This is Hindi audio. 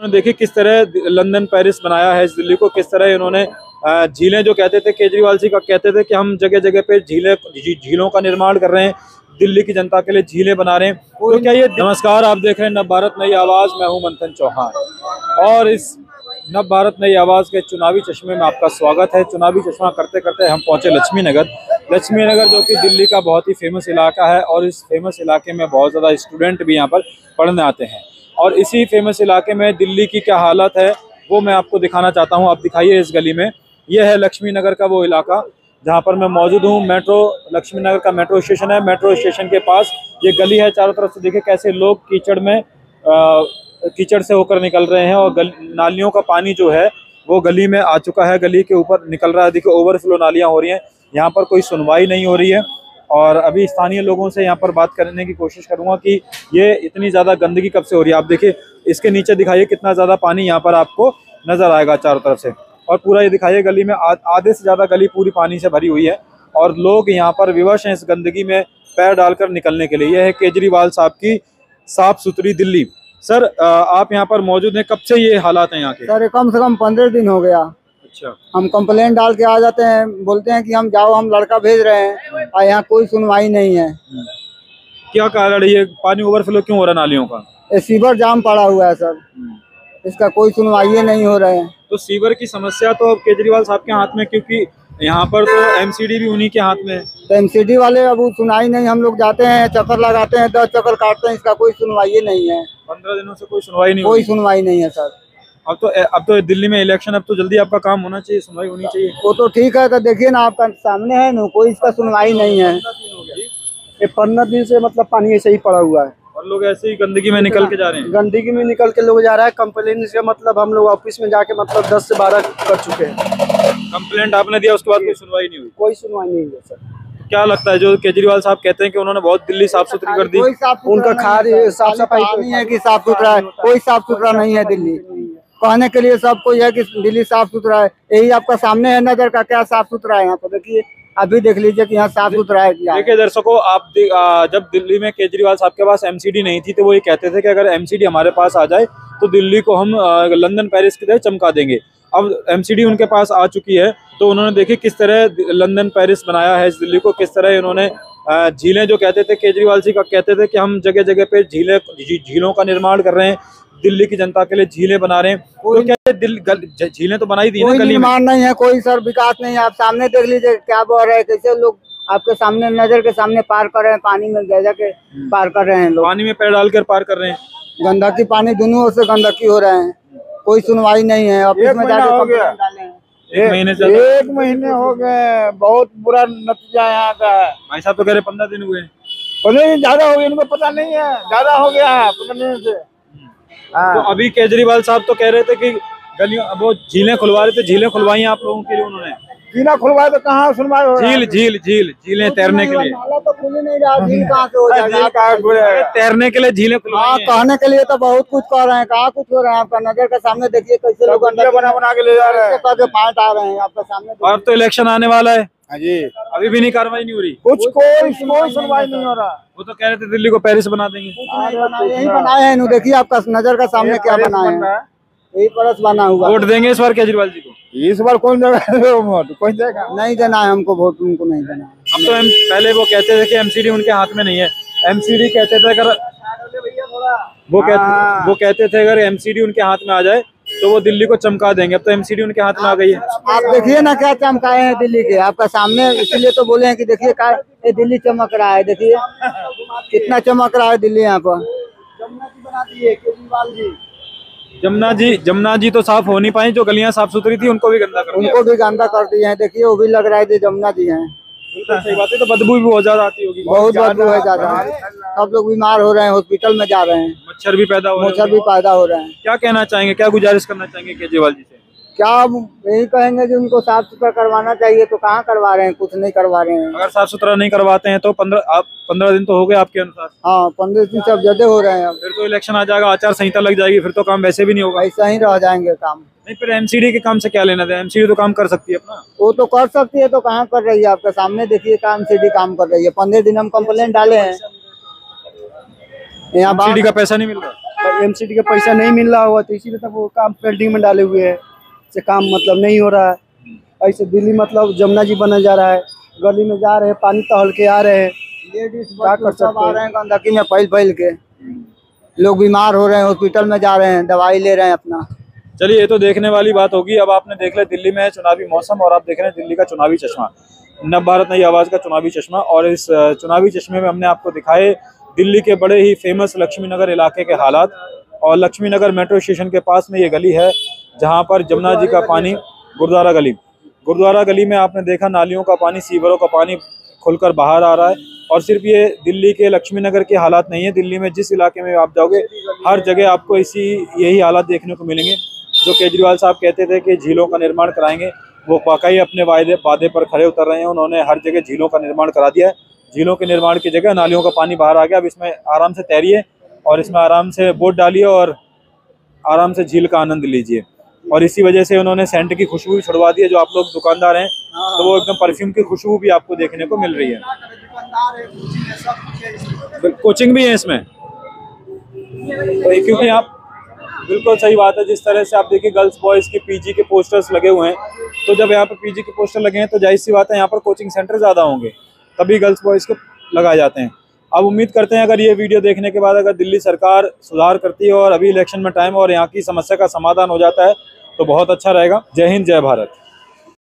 देखिए किस तरह लंदन पेरिस बनाया है इस दिल्ली को, किस तरह इन्होंने झीलें, जो कहते थे केजरीवाल जी का कहते थे कि हम जगह जगह पे झीलों का निर्माण कर रहे हैं, दिल्ली की जनता के लिए झीलें बना रहे हैं। तो क्या ये नमस्कार, आप देख रहे हैं नव भारत नई आवाज, मैं हूं मंथन चौहान और इस नव भारत नई आवाज के चुनावी चश्मे में आपका स्वागत है। चुनावी चश्मा करते करते हम पहुंचे लक्ष्मी नगर जो कि दिल्ली का बहुत ही फेमस इलाका है और इस फेमस इलाके में बहुत ज़्यादा स्टूडेंट भी यहाँ पर पढ़ने आते हैं। और इसी फेमस इलाके में दिल्ली की क्या हालत है वो मैं आपको दिखाना चाहता हूँ। आप दिखाइए इस गली में, यह है लक्ष्मी नगर का वो इलाका जहाँ पर मैं मौजूद हूँ। लक्ष्मी नगर का मेट्रो स्टेशन है। मेट्रो स्टेशन के पास ये गली है। चारों तरफ से देखिए कैसे लोग कीचड़ से होकर निकल रहे हैं और नालियों का पानी जो है वो गली में आ चुका है, गली के ऊपर निकल रहा है। देखिए ओवरफ्लो नालियाँ हो रही हैं। यहाँ पर कोई सुनवाई नहीं हो रही है और अभी स्थानीय लोगों से यहाँ पर बात करने की कोशिश करूँगा कि ये इतनी ज़्यादा गंदगी कब से हो रही है। आप देखिए इसके नीचे दिखाइए कितना ज़्यादा पानी यहाँ पर आपको नज़र आएगा चारों तरफ से, और पूरा ये दिखाइए गली में आधे से ज़्यादा गली पूरी पानी से भरी हुई है और लोग यहाँ पर विवश हैं इस गंदगी में पैर डालकर निकलने के लिए। यह है केजरीवाल साहब की साफ सुथरी दिल्ली। सर आप यहाँ पर मौजूद हैं, कब से ये हालात हैं यहाँ के? सर कम से कम 15 दिन हो गया। अच्छा। हम कंप्लेंट डाल के आ जाते हैं, बोलते हैं कि हम जाओ, हम लड़का भेज रहे हैं और यहाँ कोई सुनवाई नहीं है। क्या कारण है ये पानी ओवरफ्लो क्यों हो रहा है नालियों का? सीवर जाम पड़ा हुआ है सर, इसका कोई सुनवाई नहीं हो रहा है। तो सीवर की समस्या तो अब केजरीवाल साहब के हाथ में, क्योंकि यहाँ पर तो एमसीडी भी उन्हीं के हाथ में है। तो एमसीडी वाले अब सुनाई नहीं, हम लोग जाते हैं, चक्कर लगाते हैं, 10 चक्कर काटते हैं, इसका कोई सुनवाई नहीं है। 15 दिनों से कोई सुनवाई नहीं, कोई सुनवाई नहीं है सर। अब तो दिल्ली में इलेक्शन, अब तो जल्दी आपका काम होना चाहिए, सुनवाई होनी चाहिए। वो तो ठीक है, तो देखिए ना आपका सामने है ना, कोई इसका सुनवाई नहीं है। ये 15 दिन से मतलब पानी ऐसे ही पड़ा हुआ है और लोग ऐसे ही गंदगी में निकल के जा रहे हैं। गंदगी में निकल के लोग जा रहा है। कंप्लेन से मतलब हम लोग ऑफिस में जाके मतलब 10 से 12 कर चुके हैं। कंप्लेंट आपने दिया, उसके बाद कोई सुनवाई नहीं हुई? कोई सुनवाई नहीं है सर। क्या लगता है जो केजरीवाल साहब कहते हैं कि उन्होंने बहुत दिल्ली साफ सुथरी कर दी, उनका साफ सफाई नहीं है कि साफ सुथरा है? कोई साफ सुथरा नहीं है दिल्ली। कहने के लिए सब कोई है कि दिल्ली साफ सुथरा है, यही आपका सामने है नजर का, क्या साफ सुथरा है यहाँ पर। देखिए अभी देख लीजिए कि यहाँ साफ सुथरा है। देखिए दर्शकों, आप जब दिल्ली में केजरीवाल साहब के पास एमसीडी नहीं थी तो वो ये कहते थे कि अगर एमसीडी हमारे पास आ जाए तो दिल्ली को हम लंदन पेरिस की तरह चमका देंगे। अब एमसीडी उनके पास आ चुकी है तो उन्होंने देखिए किस तरह लंदन पेरिस बनाया है इस दिल्ली को, किस तरह इन्होंने झीलें, जो कहते थे केजरीवाल जी का कहते थे कि हम जगह जगह पे झीलों का निर्माण कर रहे हैं, दिल्ली की जनता के लिए झीलें बना रहे हैं। तो क्या झीलें तो बनाई दी, कोई निर्माण नहीं है, कोई सर विकास नहीं है। आप सामने देख लीजिए क्या बह रहा है, कैसे लोग आपके सामने नजर के सामने पार कर रहे हैं, पानी में जा जाके पार कर रहे हैं लोग, पानी में पैर डालकर पार कर रहे हैं। गंदगी पानी दोनों ओर से गंदगी हो रहे हैं, कोई सुनवाई नहीं है। ऑफिस में जाके हो गया, 1 महीने हो गए। बहुत बुरा नतीजा यहाँ का है। भाई साहब तो कह रहे 15 दिन हुए। 15 दिन ज्यादा हो गए, इनको पता नहीं है, ज्यादा हो गया है 15 दिन से। तो अभी केजरीवाल साहब तो कह रहे थे कि गलियों, वो झीलें खुलवा रहे थे, झीलें खुलवाई आप लोगों के लिए उन्होंने। झीलें खुलवाए तो कहाँ सुनवाई हो रहा है? झीलें तैरने के लिए। नाला तो खुल ही नहीं रहा, झील कहाँ से हो जाएगा? तैरने के लिए झीलें खुलवाई। कहने के लिए तो बहुत कुछ कह रहे हैं, कहाँ कुछ हो रहा है? आपका नजर के सामने देखिए कैसे लोग बना के ले जा रहे हैं, पार्ट आ रहे हैं आपके सामने। और तो इलेक्शन आने वाला है जी, अभी भी नहीं कार्रवाई नहीं हो रही, कोई सुनवाई नहीं हो रहा। वो तो कह रहे थे दिल्ली को पेरिस बना देंगे। यही बनाए हैं, देखिए आपका नजर का सामने क्या बनाए हैं, यही परस बना हुआ। वोट देंगे इस बार केजरीवाल जी को? इस बार कौन देगा वोट? कोई देगा नहीं, देना है हमको वोट, उनको नहीं देना है। अब तो पहले वो कहते थे कि एमसीडी उनके हाथ में नहीं है। एमसीडी कहते थे अगर वो कहते थे अगर एमसीडी उनके हाथ में आ जाए तो वो दिल्ली को चमका देंगे। अब तो एमसीडी उनके हाथ में आ गई है। आप देखिए ना क्या चमकाए हैं दिल्ली के आपका सामने, इसलिए तो बोले हैं कि देखिए क्या ये दिल्ली चमक रहा है। देखिए कितना चमक रहा है दिल्ली यहाँ पर। जमुना जी बना दिए केजरीवाल जी। जमुना जी तो साफ हो नहीं पाई, जो गलियां साफ सुथरी थी उनको भी गंदा कर दिए हैं। देखिए वो भी लग रहा है जमुना जी हैं। सही बात है, तो बदबू भी बहुत ज्यादा आती होगी। बहुत बदबू है ज्यादा, सब लोग बीमार हो रहे हैं, हॉस्पिटल में जा रहे हैं, मच्छर भी पैदा हो रहे हैं। क्या कहना चाहेंगे, क्या गुजारिश करना चाहेंगे केजरीवाल जी से? क्या यही कहेंगे कि उनको साफ सुथरा करवाना चाहिए, तो कहाँ करवा रहे हैं, कुछ नहीं करवा रहे हैं। अगर साफ सुथरा नहीं करवाते हैं तो 15 दिन तो हो गए आपके अनुसार? हाँ 15 दिन से ज्यादा हो रहे हैं। फिर तो इलेक्शन आ जाएगा, आचार संहिता लग जाएगी, फिर तो काम वैसे भी नहीं होगा, ऐसा ही रह जाएंगे काम। नहीं फिर एमसीडी के काम से क्या लेना था? एमसीडी तो काम कर सकती है अपना। वो तो कर सकती है, तो कहाँ कर रही है? आपके सामने देखिए एमसीडी काम कर रही है। 15 दिन हम कंप्लेंट डाले हैं, यहाँ एमसीडी का पैसा नहीं मिल रहा। एमसीडी का पैसा नहीं मिल रहा होगा तो इसीलिए तो वो काम पेंडिंग में डाले हुए हैं, से काम मतलब नहीं हो रहा है। ऐसे दिल्ली मतलब जमुना जी बना जा रहा है, गली में जा रहे हैं, पानी टहल के आ रहे हैं, क्या कर सकते आ रहे हैं गंदगी में फैल के, लोग बीमार हो रहे हैं, हॉस्पिटल में जा रहे हैं, दवाई ले रहे हैं अपना। चलिए, ये तो देखने वाली बात होगी। अब आपने देख लिया दिल्ली में है चुनावी मौसम, और आप देख रहे हैं दिल्ली का चुनावी चश्मा, नव भारत नई आवाज का चुनावी चश्मा। और इस चुनावी चश्मे में हमने आपको दिखाए दिल्ली के बड़े ही फेमस लक्ष्मी नगर इलाके के हालात। और लक्ष्मी नगर मेट्रो स्टेशन के पास में ये गली है जहाँ पर जमुना जी का पानी, गुरुद्वारा गली में आपने देखा नालियों का पानी, सीवरों का पानी खुलकर बाहर आ रहा है। और सिर्फ ये दिल्ली के लक्ष्मी नगर के हालात नहीं है, दिल्ली में जिस इलाके में आप जाओगे हर जगह आपको यही हालात देखने को मिलेंगे। जो केजरीवाल साहब कहते थे कि झीलों का निर्माण कराएंगे, वो वाकई अपने वादे पर खरे उतर रहे हैं। उन्होंने हर जगह झीलों का निर्माण करा दिया है। झीलों के निर्माण की जगह नालियों का पानी बाहर आ गया। अब इसमें आराम से तैरिए और इसमें आराम से बोट डालिए और आराम से झील का आनंद लीजिए। और इसी वजह से उन्होंने सेंट की खुशबू भी छुड़वा दी है। जो आप लोग दुकानदार हैं तो वो एकदम परफ्यूम की खुशबू भी आपको देखने को मिल रही है। कोचिंग भी है इसमें, तो क्योंकि आप बिल्कुल सही बात है। जिस तरह से आप देखिए गर्ल्स बॉयज़ की पीजी के पोस्टर्स लगे हुए हैं, तो जब यहाँ पर पीजी के पोस्टर लगे हैं तो जाहिर सी बात है यहाँ पर कोचिंग सेंटर ज़्यादा होंगे, तभी गर्ल्स बॉयज़ के लगाए जाते हैं। अब उम्मीद करते हैं अगर ये वीडियो देखने के बाद अगर दिल्ली सरकार सुधार करती है और अभी इलेक्शन में टाइम और यहाँ की समस्या का समाधान हो जाता है तो बहुत अच्छा रहेगा। जय हिंद, जय भारत।